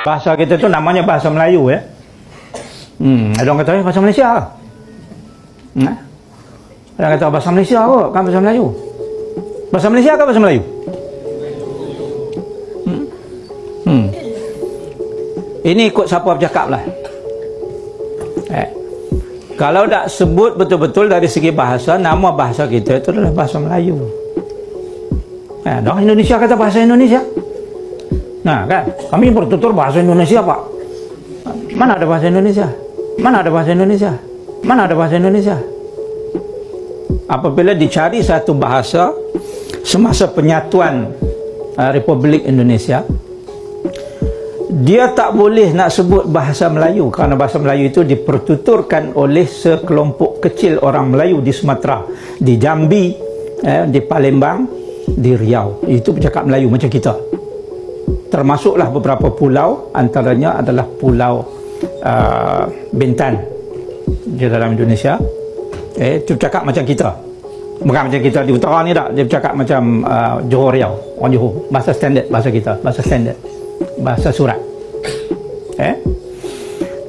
Bahasa kita tu namanya bahasa Melayu ya. Ada orang kata bahasa Malaysia. Ada orang kata bahasa Malaysia kot, kan bahasa Melayu. Bahasa Malaysia ke bahasa Melayu? Ini ikut siapa bercakap lah. Kalau tak sebut betul-betul dari segi bahasa, nama bahasa kita itu adalah bahasa Melayu. Orang Indonesia kata bahasa Indonesia. Nah kan, kami bertutur bahasa Indonesia Pak. Mana ada bahasa Indonesia? Mana ada bahasa Indonesia? Mana ada bahasa Indonesia? Apabila dicari satu bahasa semasa penyatuan Republik Indonesia, dia tak boleh nak sebut bahasa Melayu kerana bahasa Melayu itu dipertuturkan oleh sekelompok kecil orang Melayu di Sumatera, di Jambi, di Palembang, di Riau. Itu bercakap Melayu macam kita. Termasuklah beberapa pulau, antaranya adalah Pulau Bintan di dalam Indonesia. Itu bercakap macam kita. Bukan macam kita di utara ni tak. Dia bercakap macam Johor Riau, orang Johor. Bahasa standard bahasa kita, bahasa standard, bahasa surat.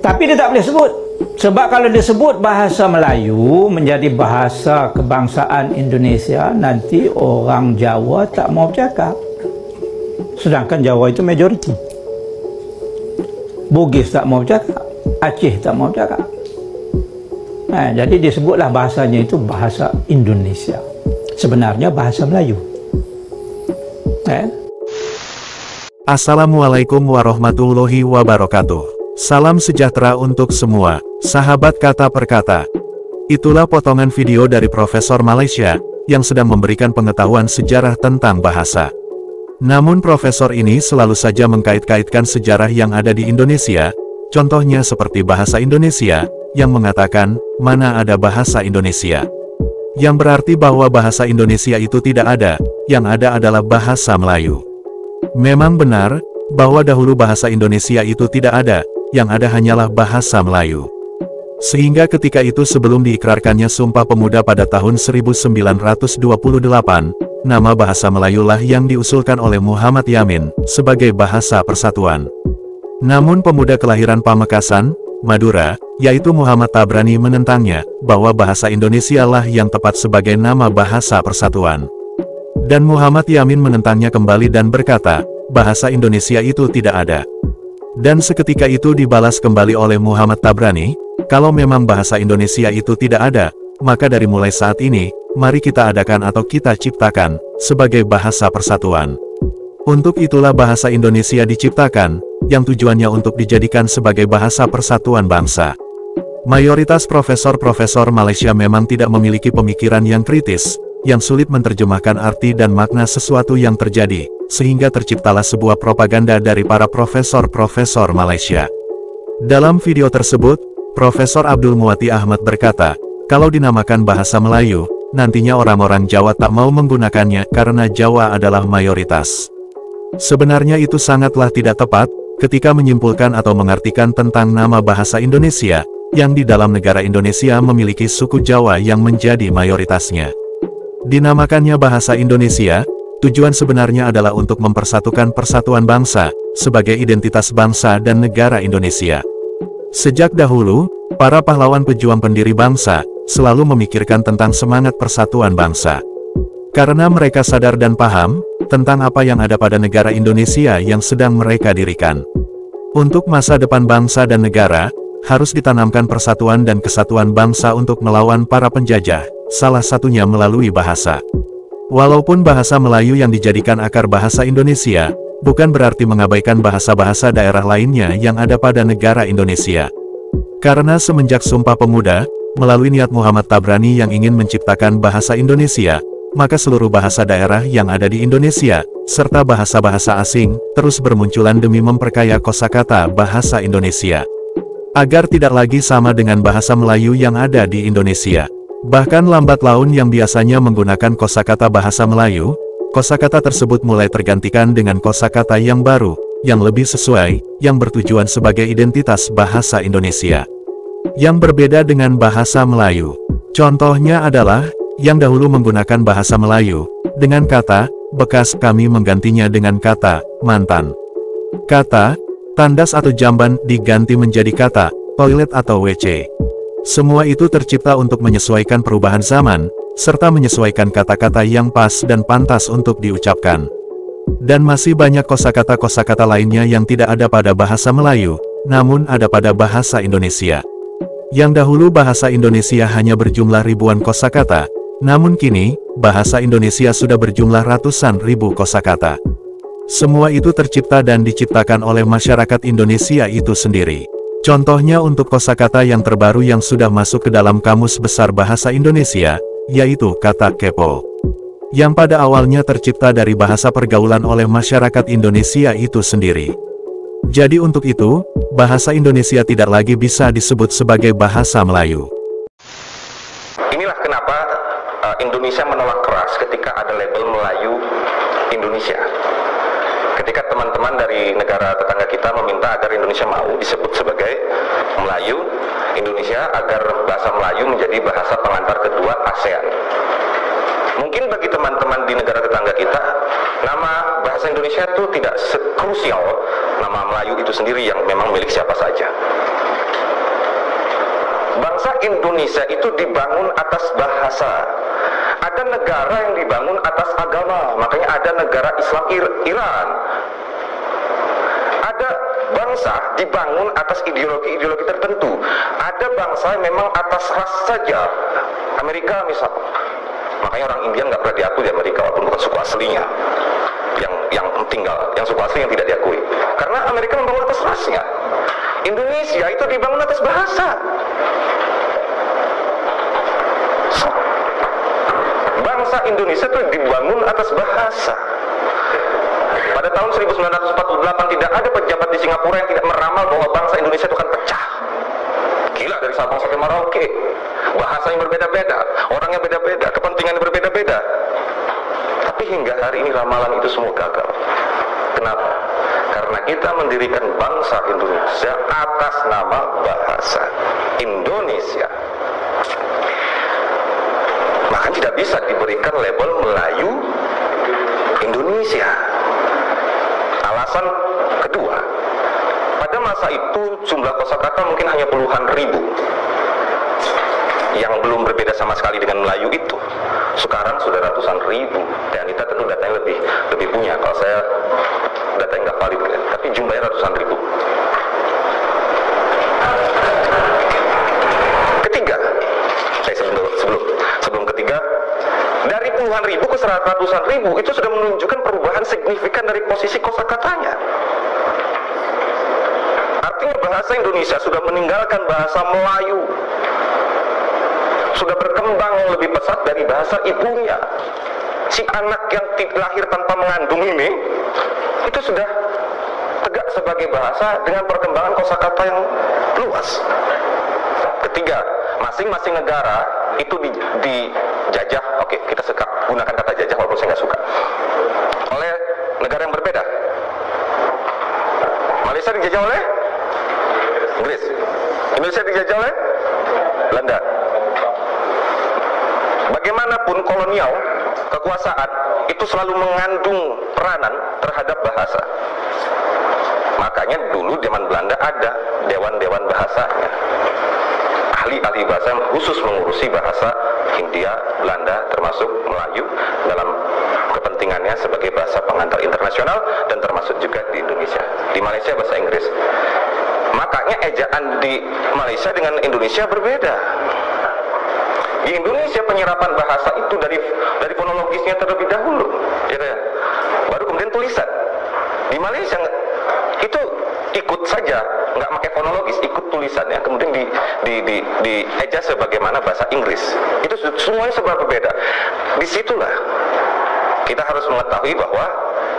Tapi dia tak boleh sebut. Sebab kalau dia sebut bahasa Melayu menjadi bahasa kebangsaan Indonesia, nanti orang Jawa tak mau bercakap. Sedangkan Jawa itu majoriti. Bugis tak mau bercakap, Aceh tak mau bercakap. Jadi disebutlah bahasanya itu bahasa Indonesia. Sebenarnya bahasa Melayu. Assalamualaikum warahmatullahi wabarakatuh. Salam sejahtera untuk semua, sahabat kata per kata. Itulah potongan video dari Profesor Malaysia, yang sedang memberikan pengetahuan sejarah tentang bahasa. Namun profesor ini selalu saja mengkait-kaitkan sejarah yang ada di Indonesia, contohnya seperti bahasa Indonesia, yang mengatakan, mana ada bahasa Indonesia. Yang berarti bahwa bahasa Indonesia itu tidak ada, yang ada adalah bahasa Melayu. Memang benar, bahwa dahulu bahasa Indonesia itu tidak ada, yang ada hanyalah bahasa Melayu. Sehingga ketika itu sebelum diikrarkannya Sumpah Pemuda pada tahun 1928, nama bahasa Melayulah yang diusulkan oleh Muhammad Yamin, sebagai bahasa persatuan. Namun pemuda kelahiran Pamekasan, Madura, yaitu Muhammad Tabrani menentangnya, bahwa bahasa Indonesialah yang tepat sebagai nama bahasa persatuan. Dan Muhammad Yamin menentangnya kembali dan berkata, bahasa Indonesia itu tidak ada. Dan seketika itu dibalas kembali oleh Muhammad Tabrani, kalau memang bahasa Indonesia itu tidak ada, maka dari mulai saat ini, mari kita adakan atau kita ciptakan, sebagai bahasa persatuan. Untuk itulah bahasa Indonesia diciptakan, yang tujuannya untuk dijadikan sebagai bahasa persatuan bangsa. Mayoritas profesor-profesor Malaysia memang tidak memiliki pemikiran yang kritis, yang sulit menerjemahkan arti dan makna sesuatu yang terjadi, sehingga terciptalah sebuah propaganda dari para profesor-profesor Malaysia. Dalam video tersebut, Profesor Abdul Muwati Ahmad berkata, kalau dinamakan bahasa Melayu, nantinya orang-orang Jawa tak mau menggunakannya karena Jawa adalah mayoritas. Sebenarnya itu sangatlah tidak tepat, ketika menyimpulkan atau mengartikan tentang nama bahasa Indonesia, yang di dalam negara Indonesia memiliki suku Jawa yang menjadi mayoritasnya. Dinamakannya bahasa Indonesia, tujuan sebenarnya adalah untuk mempersatukan persatuan bangsa, sebagai identitas bangsa dan negara Indonesia. Sejak dahulu, para pahlawan pejuang pendiri bangsa, selalu memikirkan tentang semangat persatuan bangsa. Karena mereka sadar dan paham, tentang apa yang ada pada negara Indonesia yang sedang mereka dirikan. Untuk masa depan bangsa dan negara, harus ditanamkan persatuan dan kesatuan bangsa untuk melawan para penjajah, salah satunya melalui bahasa. Walaupun bahasa Melayu yang dijadikan akar bahasa Indonesia, bukan berarti mengabaikan bahasa-bahasa daerah lainnya yang ada pada negara Indonesia. Karena semenjak Sumpah Pemuda, melalui niat Muhammad Tabrani yang ingin menciptakan bahasa Indonesia, maka seluruh bahasa daerah yang ada di Indonesia, serta bahasa-bahasa asing, terus bermunculan demi memperkaya kosakata bahasa Indonesia. Agar tidak lagi sama dengan bahasa Melayu yang ada di Indonesia. Bahkan lambat laun yang biasanya menggunakan kosakata bahasa Melayu, kosakata tersebut mulai tergantikan dengan kosakata yang baru, yang lebih sesuai, yang bertujuan sebagai identitas bahasa Indonesia. Yang berbeda dengan bahasa Melayu. Contohnya adalah, yang dahulu menggunakan bahasa Melayu, dengan kata, bekas kami menggantinya dengan kata, mantan. Kata, Tandas atau jamban diganti menjadi kata toilet atau WC. Semua itu tercipta untuk menyesuaikan perubahan zaman, serta menyesuaikan kata-kata yang pas dan pantas untuk diucapkan. Dan masih banyak kosakata-kosakata lainnya yang tidak ada pada bahasa Melayu, namun ada pada bahasa Indonesia. Yang dahulu bahasa Indonesia hanya berjumlah ribuan kosakata, namun kini, bahasa Indonesia sudah berjumlah ratusan ribu kosakata. Semua itu tercipta dan diciptakan oleh masyarakat Indonesia itu sendiri. Contohnya untuk kosakata yang terbaru yang sudah masuk ke dalam Kamus Besar Bahasa Indonesia, yaitu kata kepo. Yang pada awalnya tercipta dari bahasa pergaulan oleh masyarakat Indonesia itu sendiri. Jadi untuk itu, bahasa Indonesia tidak lagi bisa disebut sebagai bahasa Melayu. Inilah kenapa Indonesia menolak keras ketika ada label Melayu Indonesia. Ketika teman-teman dari negara tetangga kita meminta agar Indonesia mau disebut sebagai Melayu Indonesia, agar bahasa Melayu menjadi bahasa pengantar kedua ASEAN. Mungkin bagi teman-teman di negara tetangga kita, nama bahasa Indonesia itu tidak sekrusial nama Melayu itu sendiri yang memang milik siapa saja. Bangsa Indonesia itu dibangun atas bahasa. Ada negara yang dibangun atas agama, makanya ada negara Islam Iran. Ada bangsa dibangun atas ideologi-ideologi tertentu. Ada bangsa yang memang atas ras saja. Amerika misal, makanya orang India nggak pernah diakui di Amerika walaupun bukan suku aslinya. Yang tinggal, yang suku asli yang tidak diakui. Karena Amerika membangun atas rasnya. Indonesia itu dibangun atas bahasa. Bangsa Indonesia itu dibangun atas bahasa. Pada tahun 1948 tidak ada pejabat di Singapura yang tidak meramal bahwa bangsa Indonesia itu akan pecah. Gila, dari Sabang sampai Merauke. Bahasa yang berbeda-beda, orangnya beda-beda, kepentingan yang berbeda-beda. Tapi hingga hari ini ramalan itu semua gagal. Kenapa? Karena kita mendirikan bangsa Indonesia atas nama bahasa Indonesia. Maka tidak bisa diberikan label Melayu Indonesia. Alasan kedua, pada masa itu jumlah kosakata mungkin hanya puluhan ribu yang belum berbeda sama sekali dengan Melayu itu. Sekarang sudah ratusan ribu, dan kita tentu datanya lebih punya. Kalau saya datanya nggak valid, tapi jumlahnya ratusan ribu. Ketiga, sebelum ketiga, dari puluhan ribu ke ratusan ribu itu sudah menunjukkan perubahan signifikan dari posisi kosakatanya. Artinya bahasa Indonesia sudah meninggalkan bahasa Melayu, sudah berkembang lebih pesat dari bahasa ibunya. Si anak yang lahir tanpa mengandung ini itu sudah tegak sebagai bahasa dengan perkembangan kosakata yang luas. Ketiga, masing-masing negara itu dijajah, oke, kita gunakan kata jajah walaupun saya nggak suka, oleh negara yang berbeda. Malaysia dijajah oleh Inggris, Indonesia dijajah oleh Belanda. Bagaimanapun kolonial, kekuasaan itu selalu mengandung peranan terhadap bahasa. Makanya dulu zaman Belanda ada dewan-dewan bahasanya, ahli-ahli bahasa yang khusus mengurusi bahasa Hindia, Belanda, termasuk Melayu dalam kepentingannya sebagai bahasa pengantar internasional, dan termasuk juga di Indonesia. Di Malaysia bahasa Inggris. Makanya ejaan di Malaysia dengan Indonesia berbeda. Di Indonesia penyerapan bahasa itu dari fonologisnya terlebih dahulu, ya, baru kemudian tulisan. Di Malaysia itu ikut saja, nggak pakai fonologis, ikut tulisannya, kemudian dieja sebagaimana bahasa Inggris. Itu semuanya serba berbeda. Disitulah kita harus mengetahui bahwa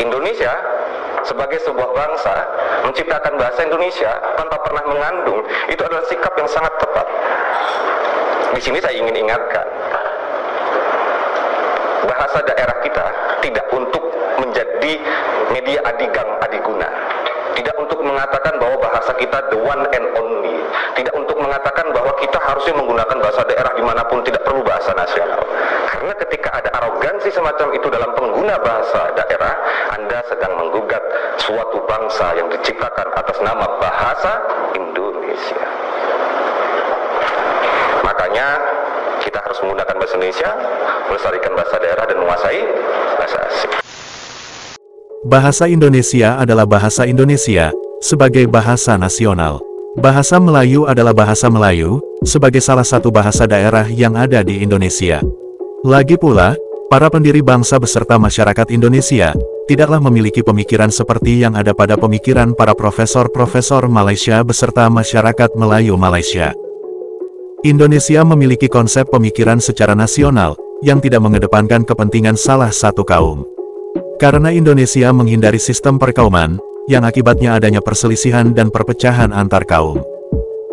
Indonesia sebagai sebuah bangsa menciptakan bahasa Indonesia tanpa pernah mengandung, itu adalah sikap yang sangat tepat. Di sini saya ingin ingatkan, bahasa daerah kita tidak untuk menjadi media adigang adiguna, tidak untuk mengatakan bahwa bahasa kita the one and only, tidak untuk mengatakan bahwa kita harusnya menggunakan bahasa daerah dimanapun, tidak perlu bahasa nasional. Karena ketika ada arogansi semacam itu dalam pengguna bahasa daerah, Anda sedang menggugat suatu bangsa yang diciptakan atas nama bahasa Indonesia. Makanya kita harus menggunakan bahasa Indonesia, melestarikan bahasa daerah dan menguasai bahasa asing. Bahasa Indonesia adalah bahasa Indonesia sebagai bahasa nasional. Bahasa Melayu adalah bahasa Melayu sebagai salah satu bahasa daerah yang ada di Indonesia. Lagi pula, para pendiri bangsa beserta masyarakat Indonesia tidaklah memiliki pemikiran seperti yang ada pada pemikiran para profesor-profesor Malaysia beserta masyarakat Melayu Malaysia. Indonesia memiliki konsep pemikiran secara nasional yang tidak mengedepankan kepentingan salah satu kaum. Karena Indonesia menghindari sistem perkauman, yang akibatnya adanya perselisihan dan perpecahan antar kaum.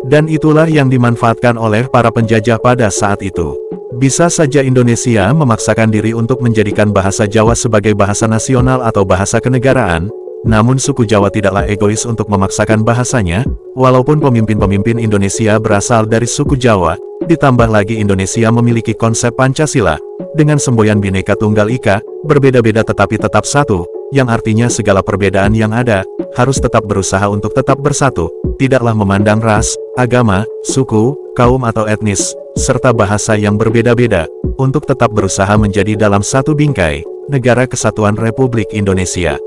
Dan itulah yang dimanfaatkan oleh para penjajah pada saat itu. Bisa saja Indonesia memaksakan diri untuk menjadikan bahasa Jawa sebagai bahasa nasional atau bahasa kenegaraan, namun suku Jawa tidaklah egois untuk memaksakan bahasanya, walaupun pemimpin-pemimpin Indonesia berasal dari suku Jawa, ditambah lagi Indonesia memiliki konsep Pancasila, dengan semboyan Bhinneka Tunggal Ika, berbeda-beda tetapi tetap satu, yang artinya segala perbedaan yang ada, harus tetap berusaha untuk tetap bersatu, tidaklah memandang ras, agama, suku, kaum atau etnis, serta bahasa yang berbeda-beda, untuk tetap berusaha menjadi dalam satu bingkai, Negara Kesatuan Republik Indonesia.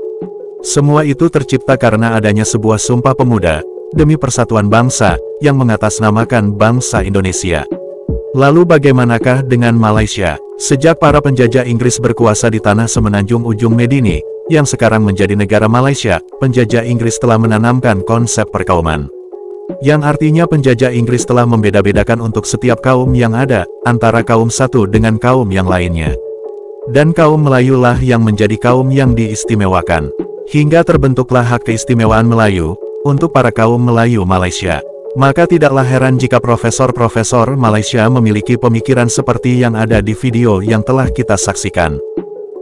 Semua itu tercipta karena adanya sebuah sumpah pemuda, demi persatuan bangsa, yang mengatasnamakan bangsa Indonesia. Lalu bagaimanakah dengan Malaysia? Sejak para penjajah Inggris berkuasa di tanah semenanjung ujung Medini, yang sekarang menjadi negara Malaysia, penjajah Inggris telah menanamkan konsep perkauman. Yang artinya penjajah Inggris telah membeda-bedakan untuk setiap kaum yang ada, antara kaum satu dengan kaum yang lainnya. Dan kaum Melayu lah yang menjadi kaum yang diistimewakan. Hingga terbentuklah hak keistimewaan Melayu, untuk para kaum Melayu Malaysia. Maka tidaklah heran jika profesor-profesor Malaysia memiliki pemikiran seperti yang ada di video yang telah kita saksikan.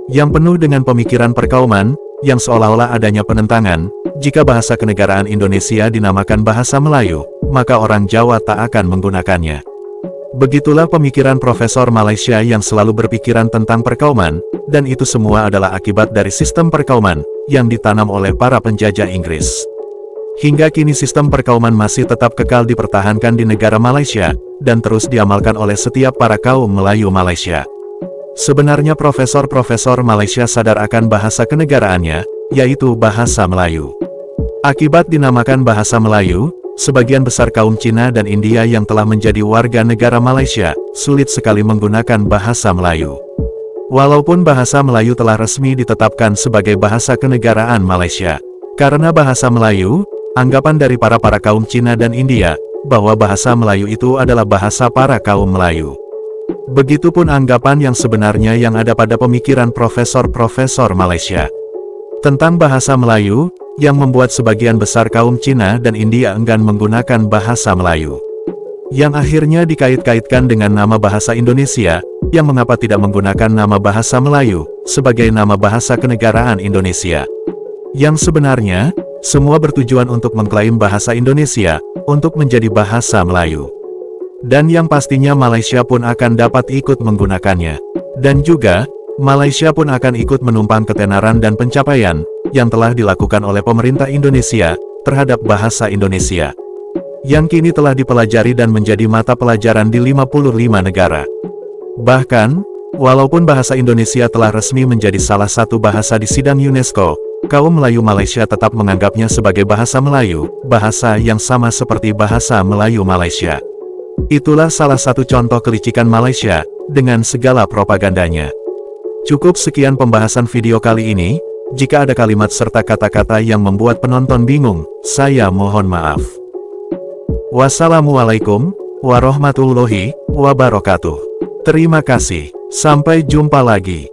Yang penuh dengan pemikiran perkauman, yang seolah-olah adanya penentangan, jika bahasa kenegaraan Indonesia dinamakan bahasa Melayu, maka orang Jawa tak akan menggunakannya. Begitulah pemikiran profesor Malaysia yang selalu berpikiran tentang perkauman, dan itu semua adalah akibat dari sistem perkauman, yang ditanam oleh para penjajah Inggris. Hingga kini sistem perkauman masih tetap kekal dipertahankan di negara Malaysia, dan terus diamalkan oleh setiap para kaum Melayu Malaysia. Sebenarnya profesor-profesor Malaysia sadar akan bahasa kenegaraannya, yaitu bahasa Melayu. Akibat dinamakan bahasa Melayu, sebagian besar kaum Cina dan India yang telah menjadi warga negara Malaysia, sulit sekali menggunakan bahasa Melayu. Walaupun bahasa Melayu telah resmi ditetapkan sebagai bahasa kenegaraan Malaysia. Karena bahasa Melayu, anggapan dari para kaum Cina dan India, bahwa bahasa Melayu itu adalah bahasa para kaum Melayu. Begitupun anggapan yang sebenarnya yang ada pada pemikiran profesor-profesor Malaysia. Tentang bahasa Melayu, yang membuat sebagian besar kaum Cina dan India enggan menggunakan bahasa Melayu. Yang akhirnya dikait-kaitkan dengan nama bahasa Indonesia, yang mengapa tidak menggunakan nama bahasa Melayu, sebagai nama bahasa kenegaraan Indonesia. Yang sebenarnya, semua bertujuan untuk mengklaim bahasa Indonesia, untuk menjadi bahasa Melayu. Dan yang pastinya Malaysia pun akan dapat ikut menggunakannya. Dan juga, Malaysia pun akan ikut menumpang ketenaran dan pencapaian, yang telah dilakukan oleh pemerintah Indonesia, terhadap bahasa Indonesia. Yang kini telah dipelajari dan menjadi mata pelajaran di 55 negara. Bahkan, walaupun bahasa Indonesia telah resmi menjadi salah satu bahasa di sidang UNESCO, kaum Melayu Malaysia tetap menganggapnya sebagai bahasa Melayu, bahasa yang sama seperti bahasa Melayu Malaysia. Itulah salah satu contoh kelicikan Malaysia, dengan segala propagandanya. Cukup sekian pembahasan video kali ini, jika ada kalimat serta kata-kata yang membuat penonton bingung, saya mohon maaf. Wassalamualaikum warahmatullahi wabarakatuh. Terima kasih, sampai jumpa lagi.